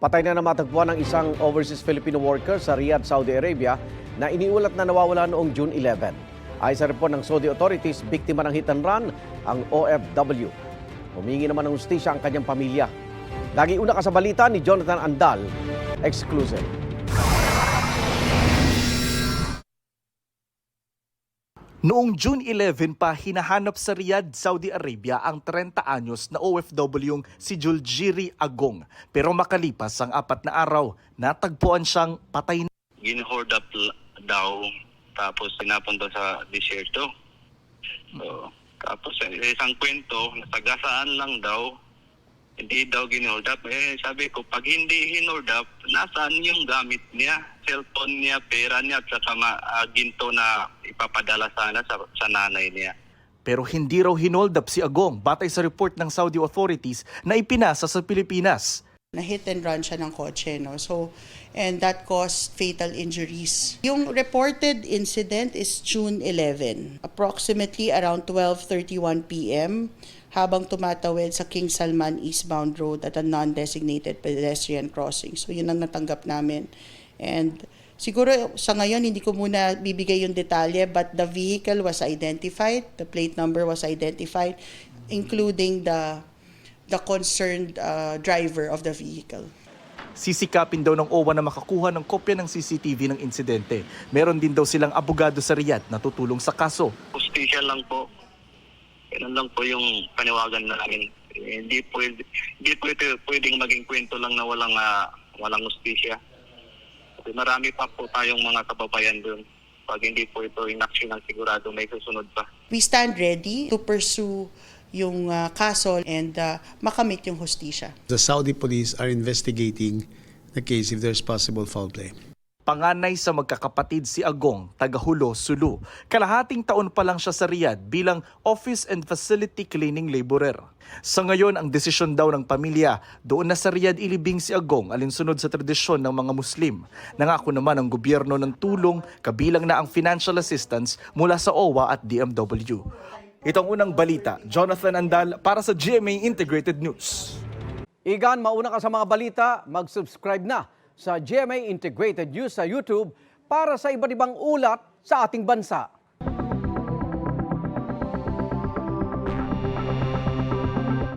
Patay na namatagpuan ng isang overseas Filipino worker sa Riyadh, Saudi Arabia na iniulat na nawawala noong June 11. Ayon sa report ng Saudi authorities, biktima ng hit and run ang OFW. Humingi naman ng hustisya ang kanyang pamilya. Lagi una ka sa balita ni Jonathan Andal, exclusive. Noong June 11 pa, hinahanap sa Riyadh, Saudi Arabia ang 30 anyos na OFW si Juljiri Agong. Pero makalipas ang 4 na araw, natagpuan siyang patay na. Gin-hold up daw, tapos pinapunta sa disyerto. So, tapos isang kwento, nasagasaan lang daw, hindi daw gin-hold up. Sabi ko, pag hindi hin-hold up, nasaan yung gamit niya? Cellphone niya, pera niya, at saka ginto na ipapadala sana sa nanay niya. Pero hindi raw hinold up si Agong batay sa report ng Saudi authorities na ipinasa sa Pilipinas. Na-hit and run siya ng kotse, no? So, and that caused fatal injuries. Yung reported incident is June 11, approximately around 12:31 p.m. habang tumatawid sa King Salman eastbound road at a non-designated pedestrian crossing. So, yun ang natanggap namin. And siguro sa ngayon hindi ko muna bibigay yung detalye, but the vehicle was identified, the plate number was identified, including the concerned driver of the vehicle. Sisikapin daw ng OWA na makakuha ng kopya ng CCTV ng insidente. Meron din daw silang abogado sa Riyadh na tutulong sa kaso. Hustisya lang po. Yan lang po yung paniwagan namin. Hindi po ito pwedeng maging kwento lang na walang hustisya. Marami pa po tayong mga kababayan doon. Pag hindi po ito inaksyon ng sigurado, may susunod pa. We stand ready to pursue yung kaso and makamit yung hustisya. The Saudi police are investigating the case if there's possible foul play. Panganay sa magkakapatid si Agong, taga-Hulo, Sulu. Kalahating taon pa lang siya sa Riyadh bilang office and facility cleaning laborer. Sa ngayon, ang desisyon daw ng pamilya, doon na sa Riyadh ilibing si Agong alinsunod sa tradisyon ng mga Muslim. Nangako naman ang gobyerno ng tulong, kabilang na ang financial assistance mula sa OWA at DMW. Itong unang balita, Jonathan Andal para sa GMA Integrated News. Igan, mauna ka sa mga balita, mag-subscribe na sa GMA Integrated News sa YouTube para sa iba't ibang ulat sa ating bansa.